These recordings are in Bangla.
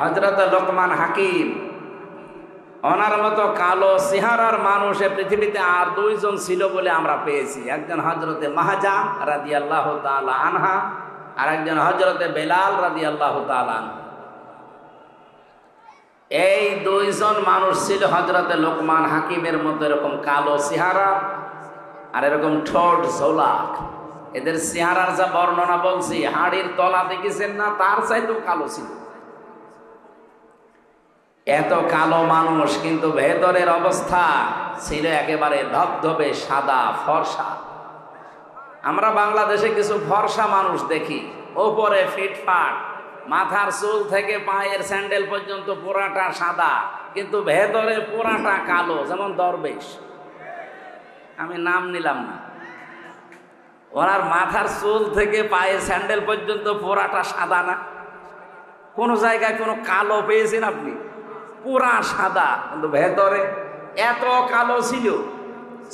হযরত লোকমান হাকিম, ওনার মতো কালো চেহারার মানুষ পৃথিবীতে আর দুইজন ছিল বলে আমরা পেয়েছি। একজন হযরতে মাহজা রাদিয়াল্লাহু তাআলা আনহা, আর একজন হযরতে বেলাল রাদিয়াল্লাহু তাআলা আনহু। এই দুইজন মানুষ ছিল হযরতে লোকমান হাকিমের মতো এরকম কালো চেহারা আর এরকম ঠোঁট ঝোলা। এদের চেহারার যা বর্ণনা বলছি, হাড়ির তলা দেখেছেন না, তার চাইতেও কালো ছিল। এত কালো মানুষ, কিন্তু ভেতরের অবস্থা ছিল একেবারে ধবধবে সাদা ফর্সা। আমরা বাংলাদেশে কিছু ফর্সা মানুষ দেখি, ওপরে ফিটফাট, মাথার চুল থেকে পায়ের স্যান্ডেল পর্যন্ত পুরাটা সাদা, কিন্তু ভেতরে পুরাটা কালো, যেমন দরবেশ। আমি নাম নিলাম না। ওনার মাথার চুল থেকে পায়ের স্যান্ডেল পর্যন্ত পুরাটা সাদা না? কোন জায়গায় কোনো কালো পেয়েছেন আপনি? পুরা সাদা, কিন্তু ভেতরে এত কালো ছিল।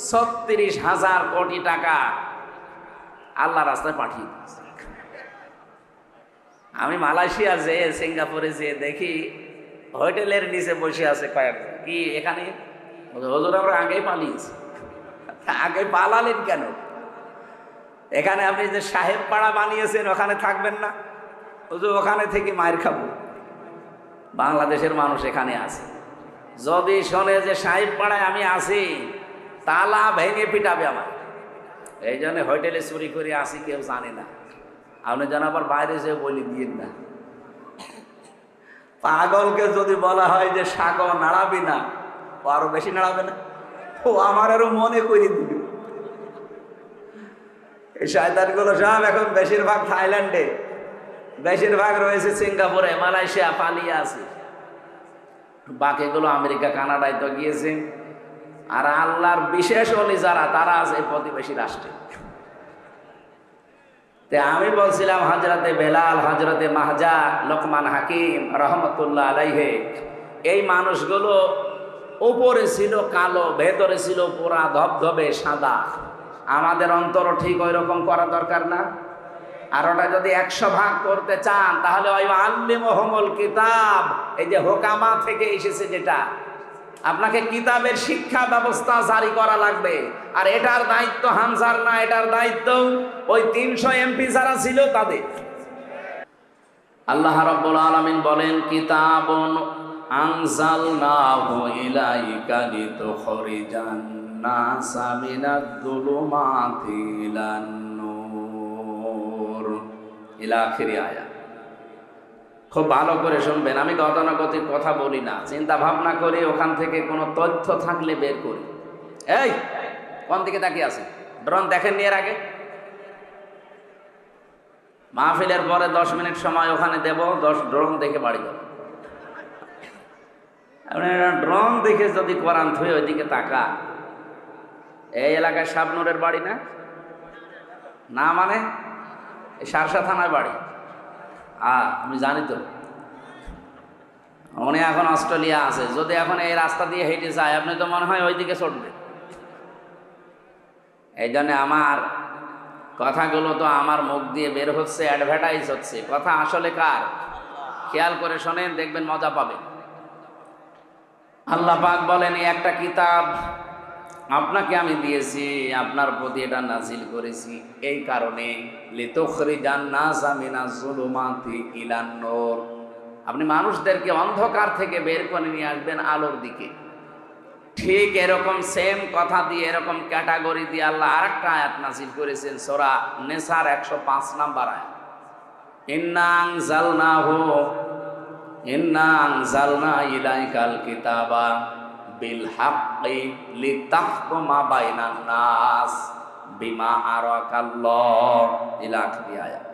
36,000 কোটি টাকা আল্লাহ রাস্তায় পাঠিয়ে দিয়েছে। আমি মালয়েশিয়া যেয়ে, সিঙ্গাপুরে যেয়ে দেখি হোটেলের নিচে বসে আছে কয়েকজন। কি এখানে? হুজুর আমরা আগেই পালিয়েছি। আগে পালালেন কেন? এখানে আপনি যে সাহেব পাড়া বানিয়েছেন, ওখানে থাকবেন না? হুজুর ওখানে থেকে মায়ের খাবো। বাংলাদেশের মানুষ এখানে আছে, যদি শোনে যে সাহেব পাড়ায় আমি আছি, তালা ভেঙে পিটাবে আমার। এই জন্য হোটেলে চুরি করে আসি, কেউ জানে না। আপনি যেন আবার বাইরে যেয়ে বলি দিয়েন না। পাগলকে যদি বলা হয় যে সাগো নাড়াবি না, ও আরো বেশি নাড়াবে না, ও আমার আরো মনে করে দিবে। এই শয়তানগুলো সব এখন বেশিরভাগ থাইল্যান্ডে, বেশিরভাগ রয়েছে সিঙ্গাপুরে, মালয়েশিয়া, পালিয়ে আছে। বাকিগুলো আমেরিকা, কানাডায় তো গিয়েছে। আর আল্লাহর বিশেষ ওলি যারা, তারা আছে প্রতিবেশী রাষ্ট্রে। আমি বলছিলাম হযরতে বেলাল, হযরতে মাহজা, লোকমান হাকিম রহমতুল্লাহ আলাইহে, এই মানুষগুলো উপরে ছিল কালো, ভেতরে ছিল পুরা ধবধবে সাদা। আমাদের অন্তর ঠিক ওই রকম করা দরকার না? আর ওটা যদি 100 ভাগ করতে চান, তাহলে ওই আল্লিমুহুমুল কিতাব, এই যে হোকামা থেকে এসেছে, যেটা আপনাকে কিতাবের শিক্ষা ব্যবস্থা জারি করা লাগবে। আর এটার দায়িত্ব হামজার না, এটার দায়িত্ব ওই 300 এমপি যারা ছিল তাদের। আল্লাহ রাব্বুল আলামিন বলেন, কিতাবুন আনজালনাহু ইলাইকা লিতুখরিজান নাসা মিনাদ যুলুমাতি ইলান নূর, ইলা আখিরি আয়াত। খুব ভালো করে শুনবেন, আমি গতানুগতিক কথা বলি না, চিন্তা ভাবনা করি, ওখান থেকে কোনো তথ্য থাকলে বের করি। এই কোন দিকে তাকিয়ে আছে? ড্রোন দেখেননি এর আগে? মাহফিলের পরে 10 মিনিট সময় ওখানে দেব, 10 ড্রোন দেখে বাড়ি যাব। ড্রোন দেখে যদি কোরআন থুয়ে ওইদিকে তাকা। এই এলাকায় শাবনুরের বাড়ি না? না মানে এই সারসা থানায় বাড়ি। আমি জানি তো, উনি এখন অস্ট্রেলিয়া আছে। যদি এখন এই রাস্তা দিয়ে হেঁটে যায়, আপনি তো মনে হয় ওইদিকে ছুটবে। এই জন্য আমার কথাগুলো তো আমার মুখ দিয়ে বের হচ্ছে, অ্যাডভার্টাইজ হচ্ছে। কথা আসলে কার? খেয়াল করে শোনেন, দেখবেন মজা পাবেন। আল্লাহ পাক বলেন, এই একটা কিতাব আপনাকে আমি দিয়েছি, আপনার প্রতি এটা নাজিল করেছি এই কারণে, লিতুখরিজান নাসা মিনাজ যুলুমাতি ইলান নূর, আপনি মানুষদেরকে অন্ধকার থেকে বের করে নিয়ে আসবেন আলোর দিকে। ঠিক এরকম সেম কথা দিয়ে, এরকম ক্যাটাগরি দিয়ে আল্লাহ আরেকটা আয়াত নাজিল করেছেন, সূরা নিসার 105 নম্বর আয়াত, ইন্না আনজালনা ইলাইকাল কিতাবা বিল হাক্কি লিতাহকুমা বাইনান নাস বিমা আরাকাল্লাহ, ইলা আখিরি আয়াত।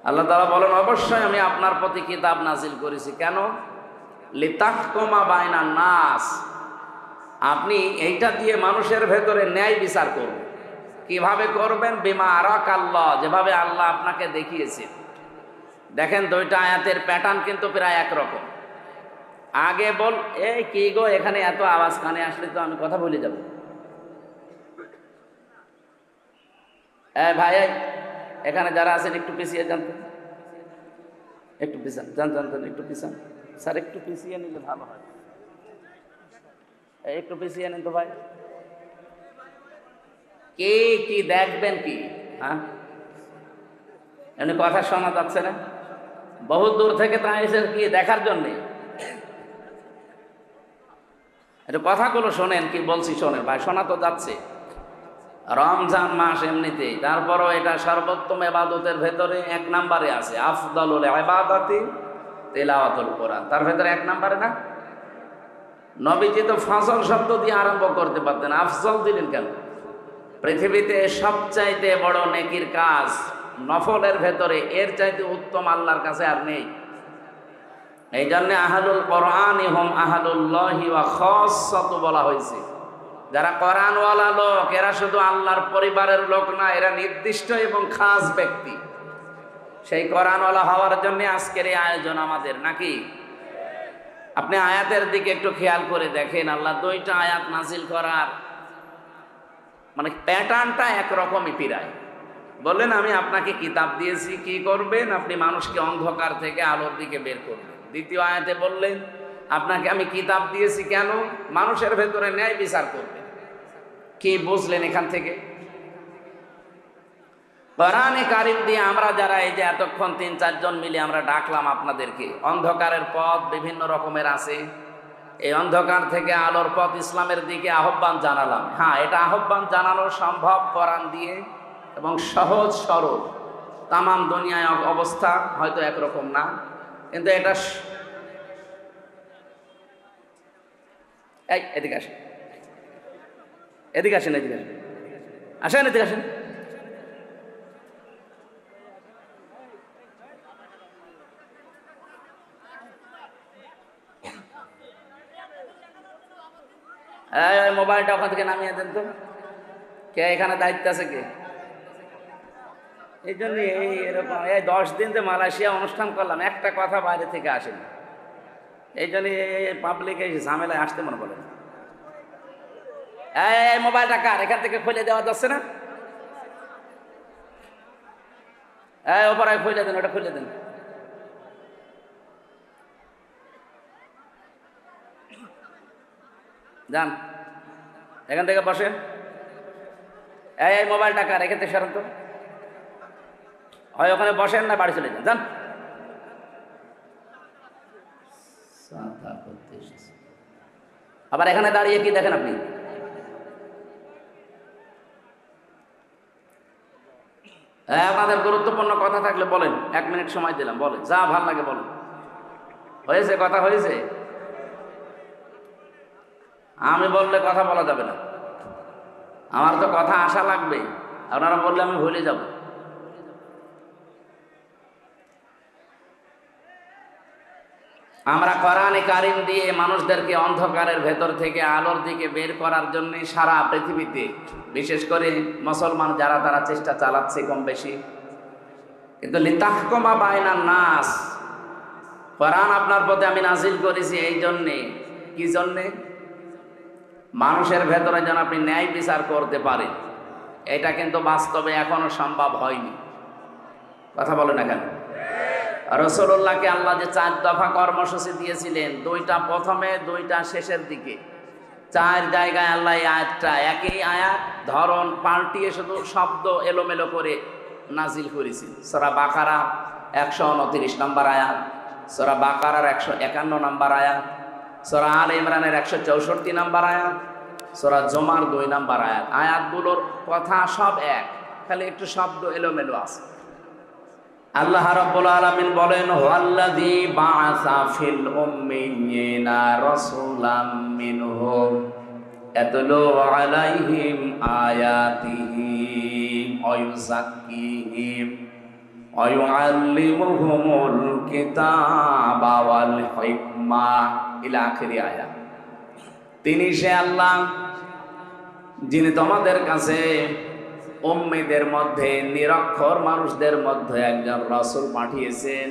আল্লাহ তাআলা বলেন, অবশ্যই আমি আপনার প্রতি কিতাব নাজিল করেছি। কেন? লিতাহকুমা বাইনান নাস, আপনি এইটা দিয়ে মানুষের ভেতরে ন্যায় বিচার করবেন। কিভাবে করবেন? বিমা আরাকাল্লাহ, যেভাবে আল্লাহ আপনাকে দেখিয়েছেন। দেখেন, দুইটা আয়াতের প্যাটার্ন কিন্তু প্রায় একরকম। আগে বল, এই কি গো, এখানে এত আওয়াজ কানে আসলে তো আমি কথা বলে যাব। ভাই, এখানে যারা আছেন একটু পিছিয়ে যান তো, একটু পিছান, যান, একটু পিছান। স্যার একটু পিছিয়ে নিলে ভালো হয়, একটু পিছিয়ে নিন তো ভাই। কে কি দেখবেন কি? হ্যাঁ, এমনি কথা শোনা যাচ্ছে না? বহুত দূর থেকে তা এসে কি দেখার জন্যে? একটু কথাগুলো শোনেন, কি বলছি শোনেন ভাই, শোনা তো যাচ্ছে। রমজান মাস এমনিতেই, তারপরও এটা সর্বোত্তম ইবাদতের ভেতরে 1 নম্বরে আছে। আফদালুল ইবাদাতি তিলাওয়াতুল কোরআন, তার ভেতরে 1 নম্বরে না? নবীজি তো ফজল শব্দ দিয়ে আরম্ভ করতে পারতেন, আফজল দিলেন কেন? পৃথিবীতে সবচাইতে বড় নেকির কাজ নফলের ভেতরে এর চাইতে উত্তম আল্লাহর কাছে আর নেই। এই জন্য আহলুল কোরআনি হুম আহলুল্লাহি ওয়া খাসসাতু বলা হয়েছে। যারা কোরআনওয়ালা লোক এরা শুধু আল্লাহর পরিবারের লোক না, এরা নির্দিষ্ট এবং খাস ব্যক্তি। সেই কোরআনওয়ালা হওয়ার জন্য আজকের এই আয়োজন আমাদের, নাকি? আপনি আয়াতের দিকে একটু খেয়াল করে দেখেন, আল্লাহ 2টা আয়াত নাজিল করার মানে প্যাটার্নটা একরকমই পিরায়। বললেন আমি আপনাকে কিতাব দিয়েছি, কি করবেন? আপনি মানুষকে অন্ধকার থেকে আলোর দিকে বের করবেন। দ্বিতীয় আয়াতে বললেন আপনাকে আমি কিতাব দিয়েছি কেন? মানুষের ভেতরে ন্যায় বিচার করবেন। কি বুঝলেন এখান থেকে? কোরআনে কারিম দিয়ে আমরা যারা এই যে এতক্ষণ 3-4 জন মিলে আমরা ডাকলাম আপনাদেরকে, অন্ধকারের পথ বিভিন্ন রকমের আছে, এই অন্ধকার থেকে আলোর পথ ইসলামের দিকে আহ্বান জানালাম। হ্যাঁ, এটা আহ্বান জানানো সম্ভব কোরআন দিয়ে এবং সহজ সরল। তামাম দুনিয়ায় অবস্থা হয়তো একরকম না, কিন্তু এটা এই এদিকে আসেন, এদিকে আসেন, এদিকে আসেন, আসেন, এদিকে আসেন। এই মোবাইলটা ওখান থেকে নামিয়ে দেন তো। কে এখানে দায়িত্ব আছে কে? এই জন্য এই এরকম 10 দিন যে মালয়েশিয়া অনুষ্ঠান করলাম, একটা কথা বাইরে থেকে আসেনি। এই জন্য পাবলিক এই ঝামেলায় আসতে মনে বলে। এই মোবাইলটা কার? এখান থেকে খুলে দেওয়া যাচ্ছে না? এই ওপরে খুলে দেন, ওটা খুলে দেন। যান এখান থেকে, বসেন। এই মোবাইলটা কার? এখান থেকে সরেন তো। হয় ওখানে বসেন, না বাড়ি চলে যান। যান। আবার এখানে দাঁড়িয়ে কি দেখেন আপনি? আপনাদের গুরুত্বপূর্ণ কথা থাকলে বলেন, 1 মিনিট সময় দিলাম, বলেন যা ভাল লাগে বলেন। হয়েছে? কথা হয়েছে? আমি বললে কথা বলা যাবে না, আমার তো কথা আসা লাগবে। আপনারা বললে আমি ভুলে যাব। আমরা কোরআনে কারিম দিয়ে মানুষদেরকে অন্ধকারের ভেতর থেকে আলোর দিকে বের করার জন্য সারা পৃথিবীতে, বিশেষ করে মুসলমান যারা, তারা চেষ্টা চালাচ্ছে কম বেশি। কিন্তু লিতাহকুমা বাইনান নাস, কোরআন আপনার প্রতি আমি নাজিল করেছি এই জন্যে। কি জন্যে? মানুষের ভেতরে যেন আপনি ন্যায় বিচার করতে পারেন। এটা কিন্তু বাস্তবে এখনো সম্ভব হয়নি। কথা বলে না কেন? রাসূলুল্লাহকে আল্লাহ যে 4 দফা কর্মসূচি দিয়েছিলেন, 2টা প্রথমে, 2টা শেষের দিকে, 4 জায়গায় আল্লাহ এই আয়াতটা, একই আয়াত ধরন পাল্টিয়ে শুধু শব্দ এলোমেলো করে নাজিল করেছেন। সূরা বাকারা 129 নম্বর আয়াত, সূরা বাকারার 151 নম্বর আয়াত, সূরা আলে ইমরানের 164 নম্বর আয়াত, সূরা জুমার 2 নম্বর আয়াত। আয়াতগুলোর কথা সব এক, খালি একটু শব্দ এলোমেলো আছে। আল্লাহ রাব্বুল আলামিন বলেন, হুয়াল্লাযী বাআসা ফিল উম্মিয়িনা রাসূলাম মিনহুম ইয়াতলু আলাইহিম আয়াতিহি ওয়া ইউযাক্কিহিম ওয়া ইউআল্লিমুহুমুল কিতাবা ওয়াল হিকমা ইলা আখিরি আয়াত। তিনি সে আল্লাহ যিনি তোমাদের কাছে উম্মীদের মধ্যে, নিরক্ষর মানুষদের মধ্যে একজন রাসূল পাঠিয়েছেন।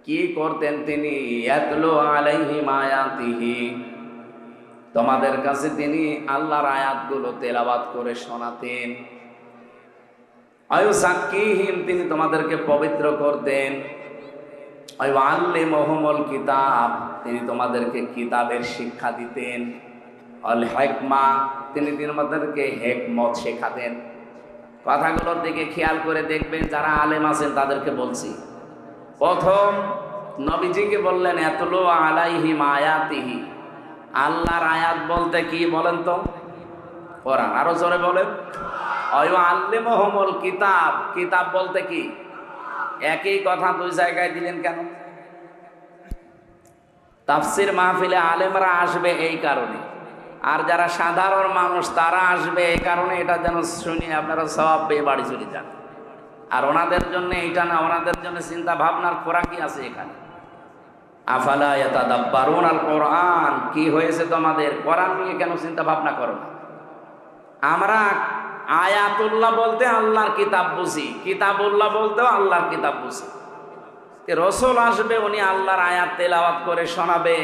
কি করতেন তিনি? ইয়াতলু আলাইহিম আয়াতিহি, তোমাদের কাছে তিনি আল্লাহর আয়াতগুলো তেলাওয়াত করে শোনাতেন। আয়ুযাক্কিহিম, তিনি তোমাদেরকে পবিত্র করতেন। ওয়াল্লিমুহুমুল কিতাব, তিনি তোমাদেরকে কিতাবের শিক্ষা দিতেন। আল হিকমা, তিনি তোমাদেরকে হিকমত শেখাতেন। কথাগুলোর দিকে খেয়াল করে দেখবেন, যারা আলেম আছেন তাদেরকে বলছি। প্রথম নবীজিকে বললেন ইয়াতলু আলাইহিম আয়াতিহি, আল্লাহর আয়াত বলতে কি বলেন তো? কোরআন। আরো জোরে বলেন। ওয়াল্লিমুহুমুল কিতাব, কিতাব বলতে কি? একই কথা দুই জায়গায় দিলেন কেন? তাফসির মাহফিলে আলেমরা আসবে এই কারণে, আর যারা সাধারণ মানুষ তারা আসবে এই কারণে, এটা যেন শুনে আপনারা সওয়াব পেয়ে বাড়ি চলে যান। আর ওনাদের জন্য এইটা না, ওনাদের জন্য চিন্তা ভাবনার খোরাকি আছে এখানে। আফালা ইয়াতাদাব্বারুন আল কোরআন, কি হয়েছে তোমাদের? কোরআন নিয়ে কেন চিন্তা ভাবনা করো না? আমরা আয়াতুল্লাহ বলতে আল্লাহর কিতাব বুঝি, কিতাবুল্লাহ বলতেও আল্লাহর কিতাব বুঝি। রসুল আসবে, উনি আল্লাহর আয়াত তেলাওয়াত করে শোনাবে,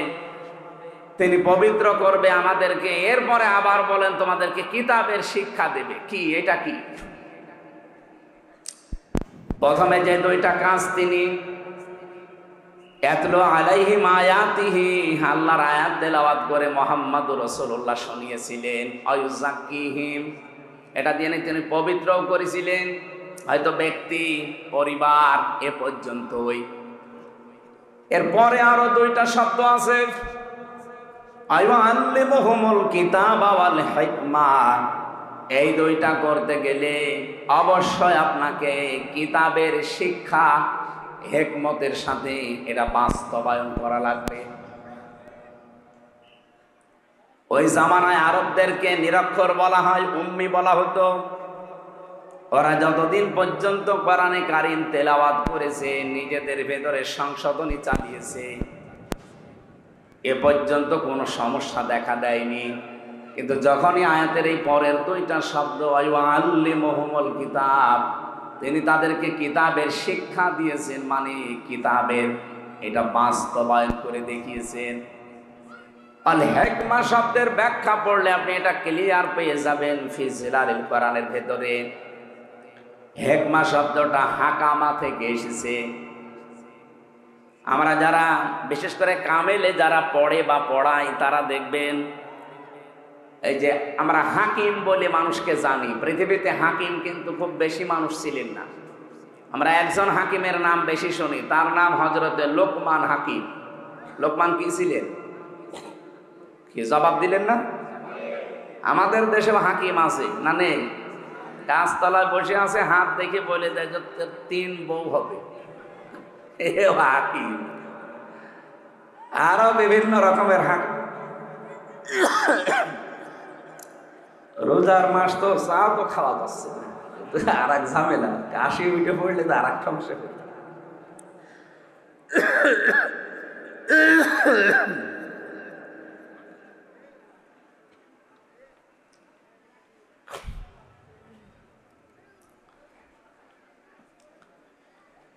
তিনি পবিত্র করবে আমাদেরকে, এরপরে আবার বলেন তোমাদেরকে কিতাবের শিক্ষা দেবে। কি এটা? কি প্রথমে যে দুইটা কাজ তিনি ইয়াতলু আলাইহিম আয়াতিহি, আল্লাহর আয়াত তেলাওয়াত করে মুহাম্মদুর রাসূলুল্লাহ শুনিয়েছিলেন। আয়ুযাক্কিহিম, এটা দিয়ে তিনি পবিত্রও করেছিলেন, হয়তো ব্যক্তি পরিবার এ পর্যন্তই। এরপরে আরো দুইটা শব্দ আছে, আল্লিমুহুমুল কিতাবা ওয়াল হিকমা। এই দুইটা করতে গেলে অবশ্যই আপনাকে কিতাবের শিক্ষা হিকমতের সাথে এটা বাস্তবায়ন করা লাগবে। ওই জামানায় আরবদেরকে নিরক্ষর বলা হয়, উম্মি বলা হতো। ওরা যতদিন পর্যন্ত কোরআনে কারীম তেলাওয়াত করেছে, নিজেদের ভেতরে সংশোধনী চালিয়েছে, এ পর্যন্ত কোনো সমস্যা দেখা দেয়নি। কিন্তু যখনই আয়াতের এই পরের দুইটা শব্দ ওয়াল্লিমুহুমুল কিতাব, তিনি তাদেরকে কিতাবের শিক্ষা দিয়েছেন, মানে কিতাবের এটা বাস্তবায়ন করে দেখিয়েছেন। আল হিকমা শব্দের ব্যাখ্যা পড়লে আপনি এটা ক্লিয়ার পেয়ে যাবেন ফি জিলালিল কোরআনের ভেতরে। হিকমা শব্দটা হাকামা থেকে এসেছে। আমরা যারা বিশেষ করে কামেলে যারা পড়ে বা পড়াই, তারা দেখবেন এই যে আমরা হাকিম বলে মানুষকে জানি, পৃথিবীতে হাকিম কিন্তু খুব বেশি মানুষ ছিলেন না। আমরা একজন হাকিমের নাম বেশি শুনি, তার নাম হযরতে লোকমান হাকিম। লোকমান কি ছিলেন? কি জবাব দিলেন না? আমাদের দেশে হাকিম আছে না নেই? গাছতলায় বসে আছে, হাত দেখে বলে দেয় যে 3 বউ হবে, এ হাকিম। আরো বিভিন্ন রকমের হাকিম। রোজার মাস তো চা তো খাওয়া যাচ্ছে না, আর এক ঝামেলা, কাশি উঠে পড়লে তো আর এক সমস্যা।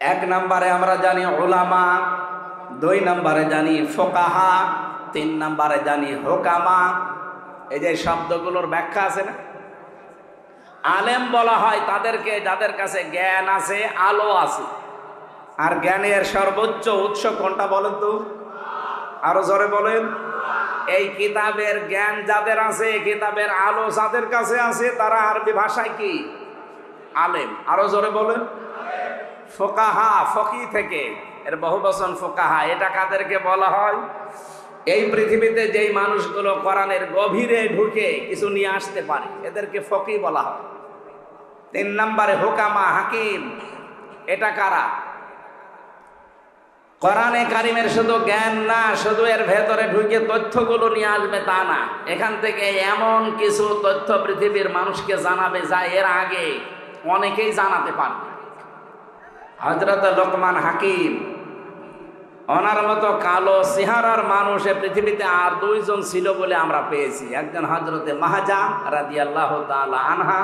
এক নম্বরে আমরা জানি উলামা, 2 নম্বরে জানি ফুকাহা, 3 নম্বরে জানি হুকামা। এই যে শব্দগুলোর ব্যাখ্যা আছে না, আলেম বলা হয় তাদেরকে যাদের কাছে জ্ঞান আছে, আলো আছে। আর জ্ঞানের সর্বোচ্চ উৎস কোনটা বলেন তো? আরো জোরে বলেন। এই কিতাবের জ্ঞান যাদের আছে, কিতাবের আলো যাদের কাছে আছে, তারা আরবি ভাষায় কি? আলেম। আরো জোরে বলেন। ফুকাহা, ফকি থেকে এর বহুবচন ফুকাহা। এটা কাদেরকে বলা হয়? এই পৃথিবীতে যেই মানুষগুলো কোরআনের গভীরে ঢুকে কিছু নিয়ে আসতে পারে, এদেরকে ফকি বলা হয়। 3 নম্বরে হুকামা, হাকিম। এটা কারা? কোরআনে কারিমের শুধু জ্ঞান না, শুধু এর ভেতরে ঢুকে তথ্যগুলো নিয়ে আসবে তা না, এখান থেকে এমন কিছু তথ্য পৃথিবীর মানুষকে জানাবে যা এর আগে অনেকেই জানাতে পারবে। হযরত লোকমান হাকিম, ওনার মতো কালো চেহারার মানুষ পৃথিবীতে আর 2 জন ছিল বলে আমরা পেয়েছি। একজন হযরতে মাহাজা রাদিয়াল্লাহু তাআলা আনহা,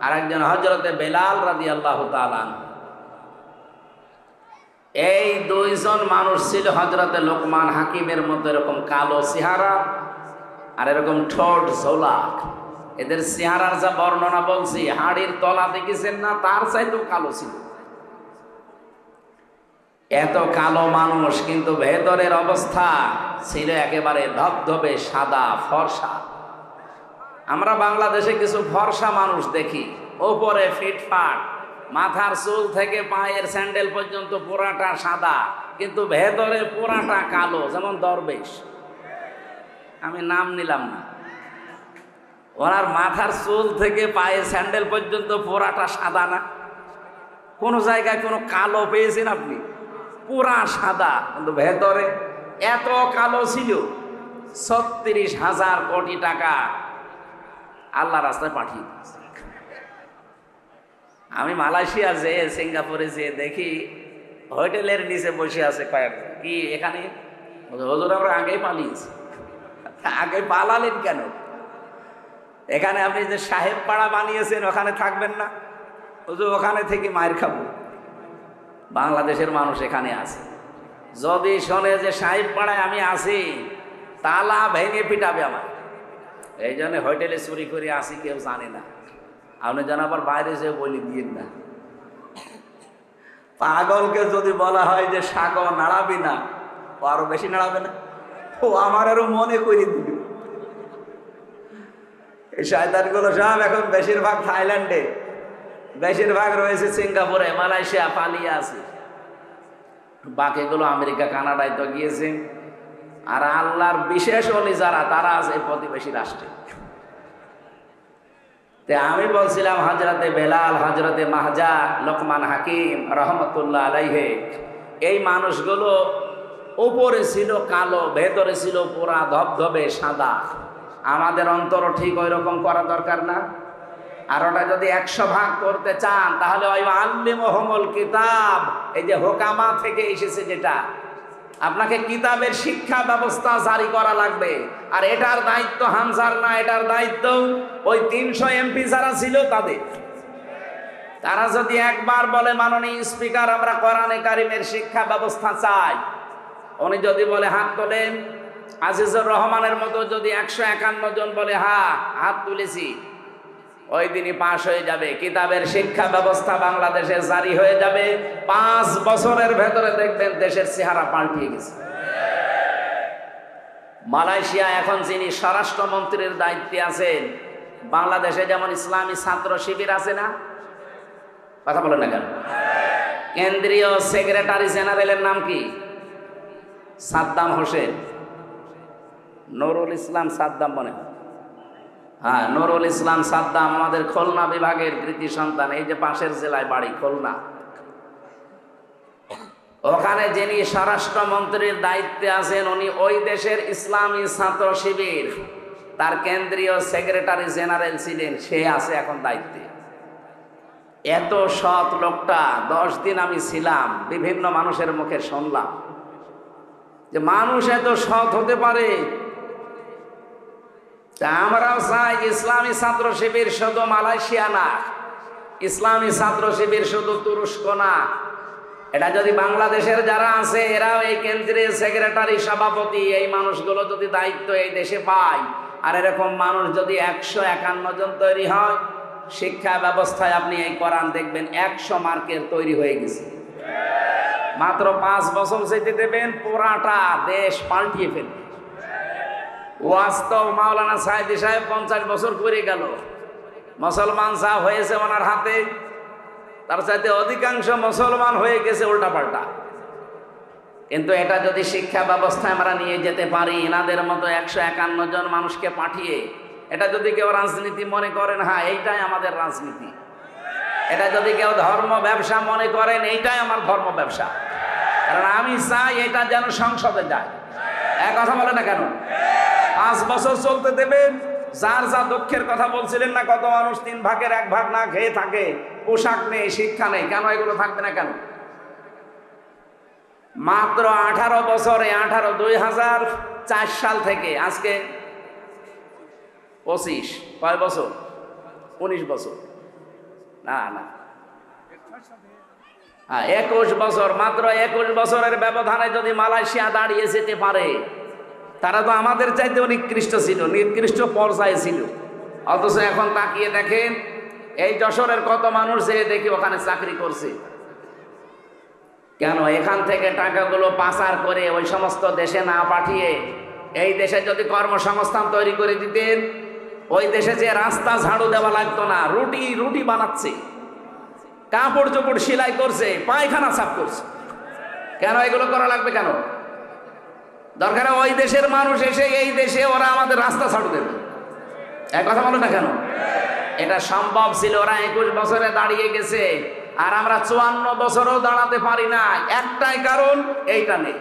আর একজন হযরতে বেলাল রাদিয়াল্লাহু তাআলা আনহু। এই 2 জন মানুষ ছিল হযরতে লোকমান হাকিমের মতো এরকম কালো চেহারা আর এরকম ঠোঁট ঝোলা। এদের চেহারার যা বর্ণনা বলছি, হাড়ির তলা দেখেছেন না, তার চাইতেও কালো ছিল। এত কালো মানুষ, কিন্তু ভেতরের অবস্থা ছিল একেবারে ধবধবে সাদা ফর্সা। আমরা বাংলাদেশে কিছু ফর্সা মানুষ দেখি, ওপরে ফিটফাট, মাথার চুল থেকে পায়ের স্যান্ডেল পর্যন্ত পুরাটা সাদা, কিন্তু ভেতরে পুরাটা কালো, যেমন দরবেশ। আমি নাম নিলাম না। ওনার মাথার চুল থেকে পায়ের স্যান্ডেল পর্যন্ত পুরাটা সাদা না? কোন জায়গায় কোনো কালো পেয়েছেন আপনি? পুরা সাদা, কিন্তু ভেতরে এত কালো ছিল। 36,000 কোটি টাকা আল্লাহ রাস্তায় পাঠিয়ে দিয়েছে। আমি মালয়েশিয়া যেয়ে, সিঙ্গাপুরে যেয়ে দেখি হোটেলের নিচে বসে আছে কয়েকজন। কি এখানে? হুজুর আমরা আগেই পালিয়েছি। আগে পালালেন কেন? এখানে আপনি যে সাহেব পাড়া বানিয়েছেন ওখানে থাকবেন না? হুজুর ওখানে থেকে মায়ের খাবো। বাংলাদেশের মানুষ এখানে আছে, যদি শোনে যে সাহেব পাড়ায় আমি আছি, তালা ভেঙে পিটাবে আমার। এই জন্য হোটেলে চুরি করে আসি, কেউ জানে না। আপনি যেন আবার বাইরে যেয়ে বলি দিয়েন না। পাগলকে যদি বলা হয় যে সাগর নাড়াবি না, ও আরো বেশি নাড়াবে না, ও আমার আরো মনে করে দিবে। এই শয়তানগুলো সব এখন বেশিরভাগ থাইল্যান্ডে, বেশিরভাগ রয়েছে সিঙ্গাপুরে, মালয়েশিয়া, পালিয়ে আছে। বাকিগুলো আমেরিকা, কানাডায় তো গিয়েছে। আর আল্লাহর বিশেষ ওলি যারা, তারা আছে প্রতিবেশী রাষ্ট্রে। আমি বলছিলাম হযরতে বেলাল, হযরতে মাহজা, লোকমান হাকিম রহমতুল্লাহ আলাইহে, এই মানুষগুলো উপরে ছিল কালো, ভেতরে ছিল পুরা ধবধবে সাদা। আমাদের অন্তর ঠিক ওই রকম করা দরকার না? আর ওটা যদি 100 ভাগ করতে চান, তাহলে ওই আল্লিমুহুমুল কিতাব, এই যে হোকামা থেকে এসেছে, যেটা আপনাকে কিতাবের শিক্ষা ব্যবস্থা জারি করা লাগবে। আর এটার দায়িত্ব হামজার না, এটার দায়িত্ব ওই 300 এমপি যারা ছিল তাদের। তারা যদি একবার বলে মাননীয় স্পিকার আমরা কোরআনে কারিমের শিক্ষা ব্যবস্থা চাই, উনি যদি বলে হাত তোলেন, আজিজুর রহমানের মতো যদি 151 জন বলে হ্যাঁ হাত তুলেছি, ওই দিনই পাশ হয়ে যাবে। কিতাবের শিক্ষা ব্যবস্থা বাংলাদেশে জারি হয়ে যাবে। 5 বছরের ভেতরে দেখবেন দেশের চেহারা পাল্টিয়ে গেছে। মালয়েশিয়া এখন যিনি স্বরাষ্ট্রমন্ত্রীর দায়িত্বে আছেন, বাংলাদেশে যেমন ইসলামী ছাত্র শিবির আছে না? কথা বলেন না কেন? কেন্দ্রীয় সেক্রেটারি জেনারেলের নাম কি? সাদ্দাম হোসেন, নুরুল ইসলাম সাদ্দাম মনে হয়। হ্যাঁ, নুরুল ইসলাম সাদ্দাম আমাদের খুলনা বিভাগের কৃতি সন্তান। এই যে পাশের জেলায় বাড়ি খুলনা। ওখানে যিনি স্বরাষ্ট্রমন্ত্রীর দায়িত্বে আছেন, উনি ওই দেশের ইসলামী ছাত্র শিবির, তার কেন্দ্রীয় সেক্রেটারি জেনারেল ছিলেন। সে আছে এখন দায়িত্বে। এত সৎ লোকটা, 10 দিন আমি ছিলাম, বিভিন্ন মানুষের মুখে শুনলাম যে মানুষ এত সৎ হতে পারে। আমরাও চাই ইসলামী ছাত্র শিবির শুধু মালয়েশিয়া না, ইসলামী ছাত্র শিবির শুধু তুরস্ক না, এটা যদি বাংলাদেশের যারা আছে এরাও এই কেন্দ্রীয় সেক্রেটারি, সভাপতি, এই মানুষগুলো যদি দায়িত্ব এই দেশে পায়, আর এরকম মানুষ যদি 151 জন তৈরি হয়, শিক্ষা ব্যবস্থায় আপনি এই কোরআন দেখবেন 100 মার্কের তৈরি হয়ে গেছে। মাত্র 5 বছর যেতে দেবেন, পুরাটা দেশ পাল্টিয়ে ফেলবে। ওয়াস্তব মাওলানা সাইদি সাহেব 50 বছর করে গেল, মুসলমান যা হয়েছে ওনার হাতে, তার চাইতে অধিকাংশ মুসলমান হয়ে গেছে উল্টাপাল্টা। কিন্তু এটা যদি শিক্ষা ব্যবস্থায় আমরা নিয়ে যেতে পারি, এনাদের মতো 151 জন মানুষকে পাঠিয়ে, এটা যদি কেউ রাজনীতি মনে করেন, হ্যাঁ এইটাই আমাদের রাজনীতি, এটা যদি কেউ ধর্ম ব্যবসা মনে করেন, এইটাই আমার ধর্ম ব্যবসা, কারণ আমি চাই এটা যেন সংসদে যায়। এক কথা বলে না কেন? 5 বছর চলতে দেবেন। যার যা দুঃখের কথা বলছিলেন না, কত মানুষ 3 ভাগের 1 ভাগ না খেয়ে থাকে, পোশাক নেই, শিক্ষা নেই, কেন এগুলো থাকবে না কেন? মাত্র 18 বছরে, 2004 সাল থেকে আজকে 25, কয় বছর? 19 বছর না, 21 বছর। মাত্র 21 বছরের ব্যবধানে যদি মালয়েশিয়া দাঁড়িয়ে যেতে পারে, তারা তো আমাদের চাইতে নিকৃষ্ট ছিল, নিকৃষ্ট পর্যায়ে ছিল। অথচ এখন তাকিয়ে দেখেন, এই যশোরের কত মানুষ যে দেখি ওখানে চাকরি করছে। কেন এখান থেকে টাকাগুলো পাচার করে ওই সমস্ত দেশে না পাঠিয়ে এই দেশে যদি কর্মসংস্থান তৈরি করে দিতেন, ওই দেশে যে রাস্তা ঝাড়ু দেওয়া লাগতো না, রুটি রুটি বানাচ্ছে, কাপড় চোপড় সেলাই করছে, পায়খানা সাফ করছে, কেন এগুলো করা লাগবে? কেন দরকার ওই দেশের মানুষ এসে এই দেশে ওরা আমাদের রাস্তা ঝাড়ু দেবে? এক কথা বলো না কেন? এটা সম্ভব ছিল, ওরা 21 বছরে দাঁড়িয়ে গেছে, আর আমরা 54 বছরও দাঁড়াতে পারি না। একটাই কারণ, এইটা নেই।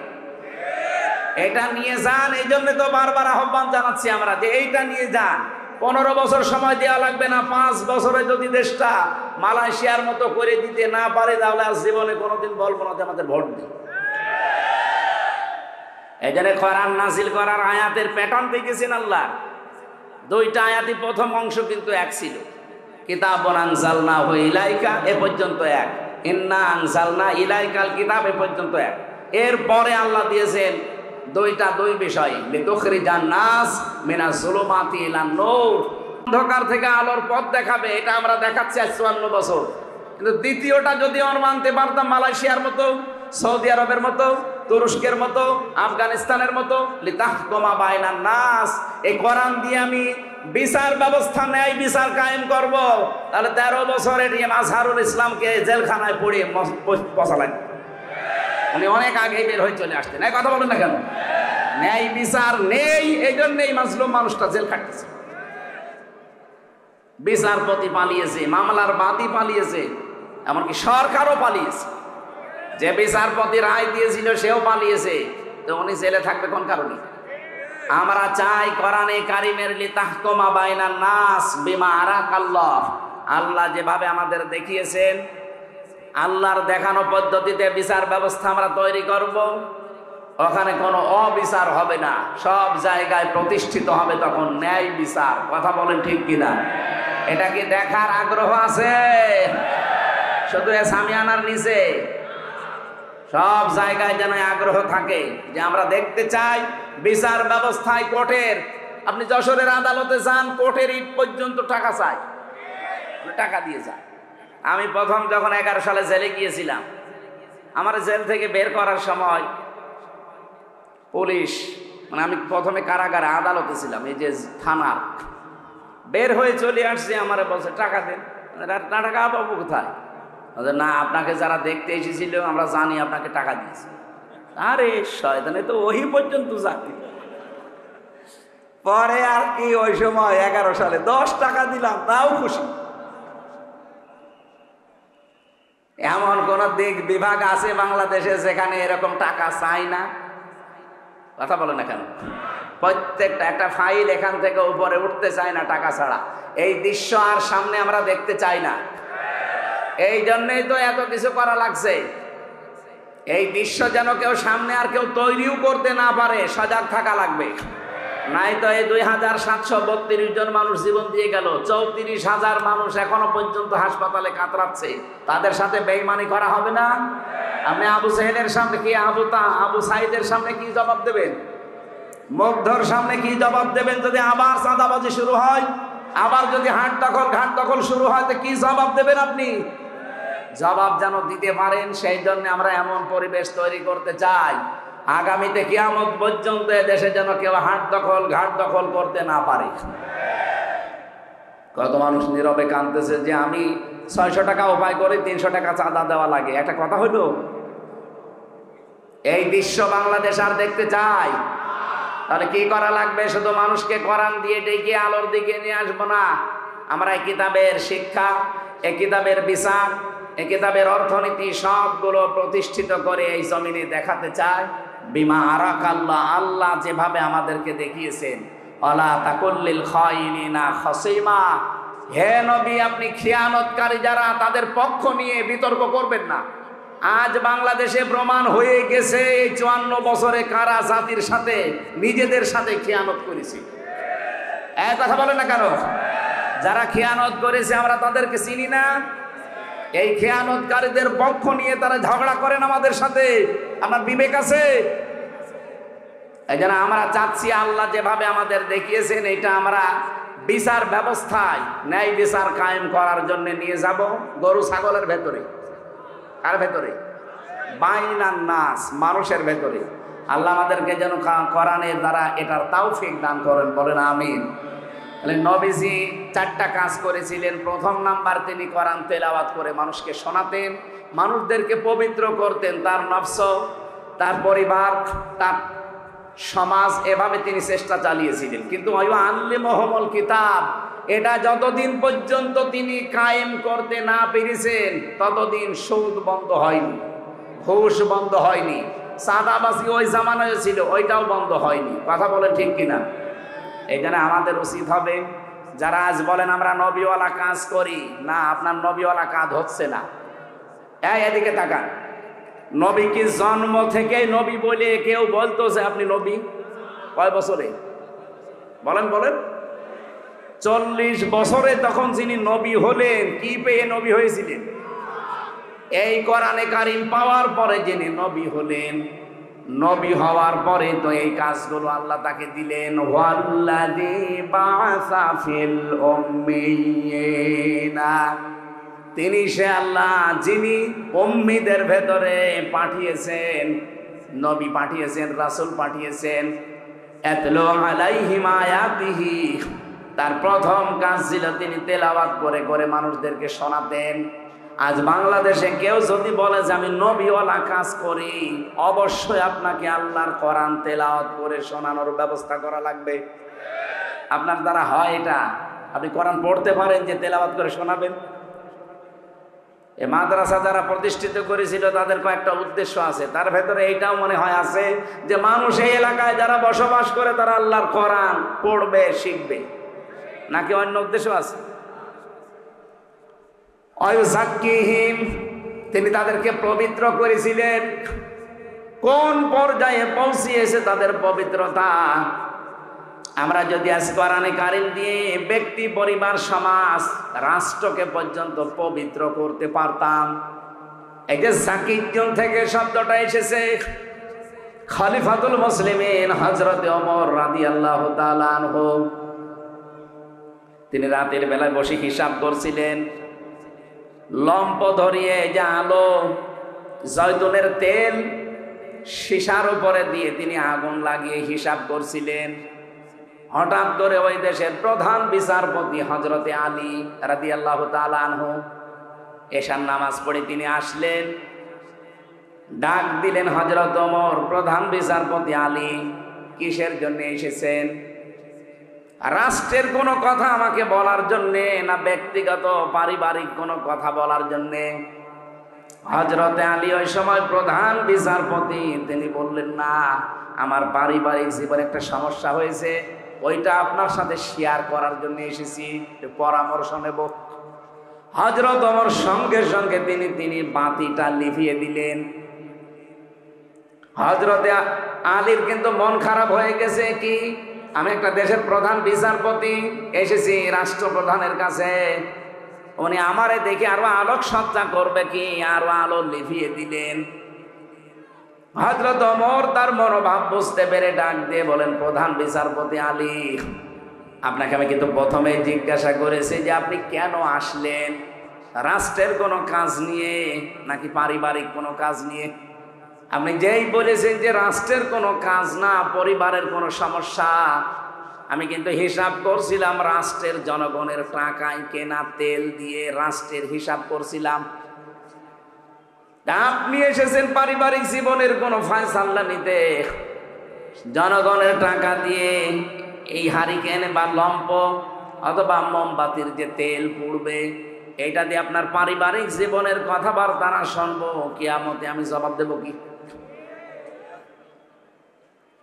এটা নিয়ে যান, এই জন্য তো বারবার আহ্বান জানাচ্ছি আমরা যে এইটা নিয়ে যান। 15 বছর সময় দেওয়া লাগবে না, 5 বছরে যদি দেশটা মালয়েশিয়ার মতো করে দিতে না পারে, তাহলে আর জীবনে কোনোদিন বলবো না যে আমাদের ভোট দিই। এই জন্য কোরআন নাজিল করার আয়াতের প্যাটার্ন দেখেছেন আল্লাহ। 2টা আয়াতই প্রথম অংশ কিন্তু এক ছিল, কিতাবুন আনজালনাহু ইলাইকা এ পর্যন্ত এক, ইন্না আনজালনা ইলাইকাল কিতাব এ পর্যন্ত এক। এরপরে আল্লাহ দিয়েছেন দুই বিষয়, লিতুখরিজান নাস মিনাজ যুলুমাতি ইলান নূর, অন্ধকার থেকে আলোর পথ দেখাবে। এটা আমরা দেখাচ্ছি আজ 54 বছর। কিন্তু দ্বিতীয়টা যদি আমরা মানতে পারতাম, মালয়েশিয়ার মতো, সৌদি আরবের মতো, তুরস্কের মতো, আফগানিস্তানের মতো, লিতাহকুমা বাইনান নাস, এই কোরআন দিয়ে আমি বিচার ব্যবস্থা ন্যায় বিচার কায়েম করব, তাহলে 13 বছরে আজহারুল ইসলামকে জেলখানায় পড়িয়ে বসালেন। উনি অনেক আগে বের হয়ে চলে আসতেন। এই কথা বলেন না কেন? ন্যায় বিচার নেই, এই জন্যই মাজলুম মানুষটা জেল খাটতেছে। বিচারপতি পালিয়েছে, মামলার বাদী পালিয়েছে, এমনকি সরকারও পালিয়েছে। যে বিচারপতি রায় দিয়েছিল সেও পালিয়েছে, তো উনি জেলে থাকবে কোন কারণে? আমরা চাই কোরআনে কারিমের লিতাহকুমা বাইনান নাস বিমা আরাকাল্লাহ, আল্লাহ যেভাবে আমাদের দেখিয়েছেন, আল্লাহর দেখানো পদ্ধতিতে বিচার ব্যবস্থা আমরা তৈরি করব। ওখানে কোনো অবিচার হবে না, সব জায়গায় প্রতিষ্ঠিত হবে তখন ন্যায় বিচার। কথা বলেন ঠিক কিনা? এটা কি দেখার আগ্রহ আছে? শুধু সামিয়ানার নিচে সব জায়গায় যেন আগ্রহ থাকে যে আমরা দেখতে চাই বিচার ব্যবস্থায় কোর্টের। আপনি যশোরের আদালতে যান, কোর্টের ইট পর্যন্ত টাকা চাই, টাকা দিয়ে যান। আমি প্রথম যখন 11 সালে জেলে গিয়েছিলাম, আমার জেল থেকে বের করার সময় পুলিশ, মানে আমি প্রথমে কারাগারে আদালতে ছিলাম, এই যে থানার, বের হয়ে চলে আসছে, আমার বলছে টাকা দেন। টাকা পাবো কোথায়? না, আপনাকে যারা দেখতে এসেছিল আমরা জানি আপনাকে টাকা দিয়েছি। আরে শয়তানে তো ওই পর্যন্ত জানি। পরে আর কি, ওই সময় 11 সালে 10 টাকা দিলাম, তাও খুশি। এমন কোন দিক বিভাগ আছে বাংলাদেশে যেখানে এরকম টাকা চাই না? কথা বলে না কেন? প্রত্যেকটা একটা ফাইল এখান থেকে উপরে উঠতে চায় না টাকা ছাড়া। এই দৃশ্য আর সামনে আমরা দেখতে চাই না। এই জন্যই তো এত কিছু করা লাগছে। এই দৃশ্য যেন কেউ সামনে আর কেউ তৈরিও করতে না পারে, সজাগ থাকা লাগবে। নাই তো এই 2732 জন মানুষ জীবন দিয়ে গেল, 34,000 মানুষ এখনো পর্যন্ত হাসপাতালে কাতরাচ্ছে। তাদের সাথে বেঈমানি করা হবে না? আপনি আবু সাইদের সামনে কি, আবু সাইদের সামনে কি জবাব দেবেন? মুগ্ধর সামনে কি জবাব দেবেন যদি আবার চাঁদাবাজি শুরু হয়? আবার যদি ঘাট দখল শুরু হয়, তো কি জবাব দেবেন আপনি? জবাব যেন দিতে পারেন, সেই জন্য আমরা এমন পরিবেশ তৈরি করতে চাই আগামীতে কিয়ামত পর্যন্ত দেশে যেন কেউ ঘাট দখল করতে না পারে। কত মানুষ নীরবে কাঁদতেছে যে আমি 600 টাকা উপায় করে 300 টাকা চাঁদা দেওয়া লাগে। একটা কথা হলো, এই দৃশ্য বাংলাদেশ আর দেখতে চাই? তাহলে কি করা লাগবে? শুধু মানুষকে কোরআন দিয়ে ডেকে আলোর দিকে নিয়ে আসবো না। আমরা এই কিতাবের শিক্ষা, এই কিতাবের বিচার, এই কিতাবের অর্থনীতি সবগুলো প্রতিষ্ঠিত করে এই জমিনে দেখাতে চাই বিমা আরাকাল্লাহ, আল্লাহ যেভাবে আমাদেরকে দেখিয়েছেন। ওয়ালা তাকুল্লিল খাইনিনা খাসিমা, হে নবী আপনি খিয়ানতকারী যারা তাদের পক্ষ নিয়ে বিতর্ক করবেন না। আজ বাংলাদেশে প্রমাণ হয়ে গেছে 54 বছরে কারা জাতির সাথে, নিজেদের সাথে খিয়ানত করেছে। এক কথা বলেন না কেন? যারা খিয়ানত করেছে আমরা তাদেরকে চিনি না? এই খেয়ানতকারীদের পক্ষ নিয়ে তারা ঝগড়া করেন আমাদের সাথে। আমার বিবেক আছে? এই জন্য আমরা চাচ্ছি আল্লাহ যেভাবে আমাদের দেখিয়েছেন, এটা আমরা বিচার ব্যবস্থায় ন্যায় বিচার কায়েম করার জন্য নিয়ে যাব। গরু ছাগলের ভেতরে, কার ভেতরে? বাইনান নাস, মানুষের ভেতরে। আল্লাহ আমাদেরকে যেন কোরআনের দ্বারা এটার তৌফিক দান করেন, বলেন আমিন। তাহলে নবীজি 4টা কাজ করেছিলেন। প্রথম নাম্বার, তিনি কোরআন তেলাওয়াত করে মানুষকে শোনাতেন, মানুষদেরকে পবিত্র করতেন, তার নফস, তার পরিবার, তার সমাজ, এভাবে তিনি চেষ্টা চালিয়েছিলেন। কিন্তু আল্লিমুহুমুল কিতাব, এটা যতদিন পর্যন্ত তিনি কায়েম করতে না পেরেছেন ততদিন সুদ বন্ধ হয়নি, ঘুষ বন্ধ হয়নি, সাদাবাজি ওই জামানায় ছিল, ওইটাও বন্ধ হয়নি। কথা বলেন ঠিক কিনা? এই জন্য আমাদের উচিত হবে, যারা আজ বলেন আমরা নবীওয়ালা কাজ করি না, আপনার নবীওয়ালা কাজ হচ্ছে না। এদিকে তাকান, নবী কি জন্ম থেকে নবী বলে কেউ বলতো যে আপনি নবী? কয় বছরে বলেন বলেন? 40 বছরে তখন যিনি নবী হলেন, কি পেয়ে নবী হয়েছিলেন? এই কোরআনে কারিম পাওয়ার পরে যিনি নবী হলেন, নবী হওয়ার পরে তো এই কাজগুলো আল্লাহ তাকে দিলেন। ওয়াল্লাযী বাআসা ফিল উম্মিয়িনা, তিনি সে আল্লাহ যিনি উম্মিদের ভেতরে পাঠিয়েছেন, নবী পাঠিয়েছেন, রাসূল পাঠিয়েছেন। ইয়াতলু আলাইহিম আয়াতিহি, তার প্রথম কাজ ছিল তিনি তেলাওয়াত করে করে মানুষদেরকে শোনাতেন। আজ বাংলাদেশে কেউ যদি বলে যে আমি নবীওয়ালা কাজ করি, অবশ্যই আপনাকে আল্লাহর কোরআন তেলাওয়াত করে শোনানোর ব্যবস্থা করা লাগবে। আপনার দ্বারা হয় এটা? আপনি কোরআন পড়তে পারেন যে তেলাওয়াত করে শোনাবেন? এই মাদ্রাসা যারা প্রতিষ্ঠিত করেছিল তাদের কয়েকটা উদ্দেশ্য আছে, তার ভেতরে এইটাও মনে হয় আছে যে মানুষ এই এলাকায় যারা বসবাস করে তারা আল্লাহর কোরআন পড়বে, শিখবে, নাকি অন্য উদ্দেশ্য আছে? ওয়ায়ুযাক্কিহিম, তিনি তাদেরকে পবিত্র করেছিলেন। কোন পর্যায়ে পৌঁছিয়েছে তাদের পবিত্রতা? আমরা যদি আজ কোরআনে কারিম দিয়ে ব্যক্তি, পরিবার, সমাজ, রাষ্ট্রকে পর্যন্ত পবিত্র করতে পারতাম। এই যে যাকিয়ুন থেকে শব্দটা এসেছে, খলিফাতুল মুসলিমিন হযরত ওমর রাদিয়াল্লাহু তাআলা আনহু, তিনি রাতের বেলায় বসে হিসাব করছিলেন। লম্প ধরিয়ে যে আলো, জয়তুনের তেল, সীসার উপরে দিয়ে তিনি আগুন লাগিয়ে হিসাব করছিলেন। হঠাৎ করে ওই দেশের প্রধান বিচারপতি হযরতে আলী রাদিয়াল্লাহু তাআলা আনহু এশার নামাজ পড়ে তিনি আসলেন, ডাক দিলেন, হযরত ওমর, প্রধান বিচারপতি আলী, কিসের জন্য এসেছেন? রাষ্ট্রের কোনো কথা আমাকে বলার জন্যে, না ব্যক্তিগত পারিবারিক কোনো কথা বলার জন্যে? হযরতে আলী ওই সময় প্রধান বিচারপতি, তিনি বললেন, না, আমার পারিবারিক জীবনে একটা সমস্যা হয়েছে, ওইটা আপনার সাথে শেয়ার করার জন্য এসেছি, পরামর্শ নেব। হযরত ওমর সঙ্গে সঙ্গে তিনি বাতিটা লিভিয়ে দিলেন। হযরতে আলীর কিন্তু মন খারাপ হয়ে গেছে, কি আমি একটা দেশের প্রধান বিচারপতি এসেছি রাষ্ট্রপ্রধানের কাছে, উনি আমারে দেখে আরো আলোক সজ্জা করবে কি, আরো আলো লিভিয়ে দিলেন। হযরত ওমর তার মনোভাব বুঝতে পেরে ডাক দিয়ে বলেন, প্রধান বিচারপতি আলী, আপনাকে আমি কিন্তু প্রথমে জিজ্ঞাসা করেছি যে আপনি কেন আসলেন, রাষ্ট্রের কোনো কাজ নিয়ে নাকি পারিবারিক কোনো কাজ নিয়ে? আপনি যেই বলেছেন যে রাষ্ট্রের কোনো কাজ না, পরিবারের কোনো সমস্যা, আমি কিন্তু হিসাব করছিলাম রাষ্ট্রের জনগণের টাকায় কেনা তেল দিয়ে রাষ্ট্রের হিসাব করছিলাম। আপনি এসেছেন পারিবারিক জীবনের কোনো ফয়সালা নিতে, জনগণের টাকা দিয়ে এই হারিকেন বা লম্প অথবা মোমবাতির যে তেল পুড়বে, এইটা দিয়ে আপনার পারিবারিক জীবনের কথাবার্তা না শুনবো, কিয়ামতে আমি জবাব দেব কি?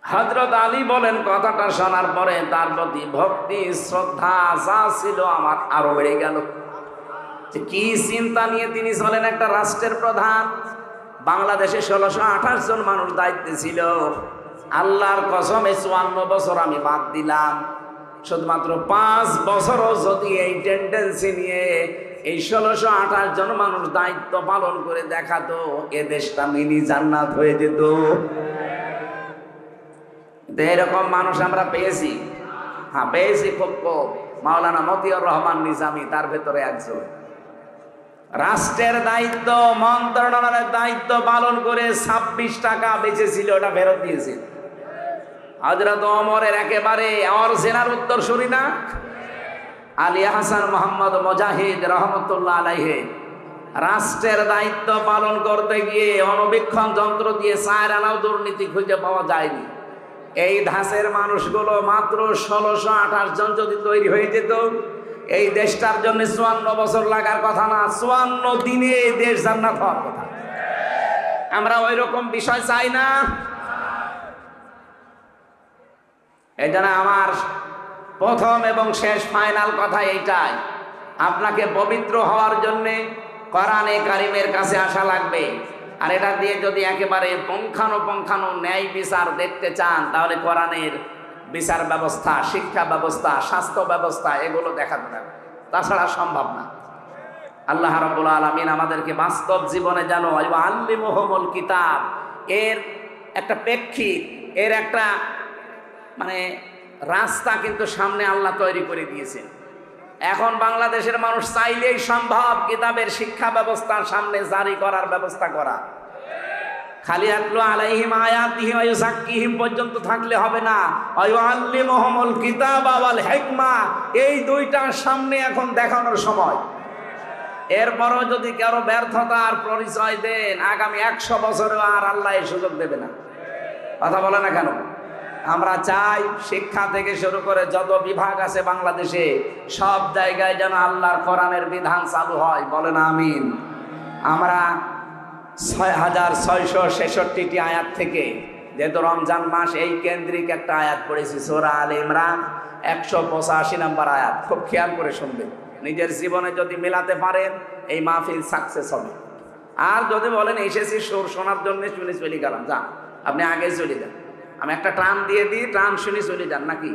হযরত আলী বলেন, কথাটা শোনার পরে তার প্রতি ভক্তি, শ্রদ্ধা যা ছিল আমার আরো বেড়ে গেল। যে কি চিন্তা নিয়ে তিনি চলেন, একটা রাষ্ট্রের প্রধান। বাংলাদেশে 1628 জন মানুষ দায়িত্বে ছিল। আল্লাহর কসমে 54 বছর আমি বাদ দিলাম, শুধুমাত্র 5 বছরও যদি এই টেন্ডেন্সি নিয়ে এই 1628 জন মানুষ দায়িত্ব পালন করে দেখাতো, এ দেশটা মিনি জান্নাত হয়ে যেত। এরকম মানুষ আমরা পেয়েছি, হ্যাঁ পেয়েছি খুব কম। মাওলানা মতিউর রহমান নিজামী তার ভেতরে একজন। রাষ্ট্রের দায়িত্ব, মন্ত্রণালয়ের দায়িত্ব পালন করে 26 টাকা বেঁচেছিল, ওটা ফেরত দিয়েছে। হযরত ওমরের একেবারে অরিজিনাল উত্তর শুনি না, আলী হাসান মোহাম্মদ মুজাহিদ রহমতুল্লাহ আলাইহি রাষ্ট্রের দায়িত্ব পালন করতে গিয়ে অণুবীক্ষণ যন্ত্র দিয়ে 4 আনাও দুর্নীতি খুঁজে পাওয়া যায়নি। এই ধাঁচের মানুষগুলো মাত্র 1628 জন যদি তৈরি হয়ে যেত, এই দেশটার জন্য 54 বছর লাগার কথা না, 54 দিনে এই দেশ জান্নাত হওয়ার কথা। আমরা ওই রকম বিষয় চাই না। এই জন্য আমার প্রথম এবং শেষ ফাইনাল কথা এইটাই, আপনাকে পবিত্র হওয়ার জন্যে কোরআনে কারিমের কাছে আসা লাগবে। আর এটা দিয়ে যদি একেবারে পুঙ্খানুপুঙ্খানু ন্যায় বিচার দেখতে চান, তাহলে কোরআনের বিচার ব্যবস্থা, শিক্ষা ব্যবস্থা, স্বাস্থ্য ব্যবস্থা এগুলো দেখাতে হবে, তাছাড়া সম্ভব না। আল্লাহ রাব্বুল আলামিন আমাদেরকে বাস্তব জীবনে যেন আল্লিমুহুমুল কিতাব এর একটা প্রেক্ষিত, এর একটা মানে রাস্তা কিন্তু সামনে আল্লাহ তৈরি করে দিয়েছেন। এখন বাংলাদেশের মানুষ চাইলেই সম্ভব কিতাবের শিক্ষা ব্যবস্থার সামনে জারি করার ব্যবস্থা করা। খালি আতলু আলাইহিম আয়াতিহি ওয়া ইউযাক্কিহিম পর্যন্ত থাকলে হবে না, ওয়া ইউআল্লিমুহুমুল কিতাবা ওয়াল হিকমা, এই দুইটার সামনে এখন দেখানোর সময়। এরপরও যদি কারো ব্যর্থতার পরিচয় দেন, আগামী 100 বছরেও আর আল্লাহ এই সুযোগ দেবে না। কথা বলে না কেন? আমরা চাই শিক্ষা থেকে শুরু করে যত বিভাগ আছে বাংলাদেশে, সব জায়গায় যেন আল্লাহর কোরআনের বিধান চালু হয়। বলেন আমিন। আমরা 6666টি আয়াত থেকে, যেহেতু রমজান মাস, এই কেন্দ্রিক একটা আয়াত পড়েছি, সূরা আলে ইমরান 185 নম্বর আয়াত। খুব খেয়াল করে শুনবেন, নিজের জীবনে যদি মেলাতে পারেন এই মাহফিল সাকসেস হবে। আর যদি বলেন এসেছি সুর শোনার জন্য শুনে চলে গেলাম, যান আপনি আগে চলে যান, আমি একটা টান দিয়ে দিই, টান শুনে চলে যান নাকি?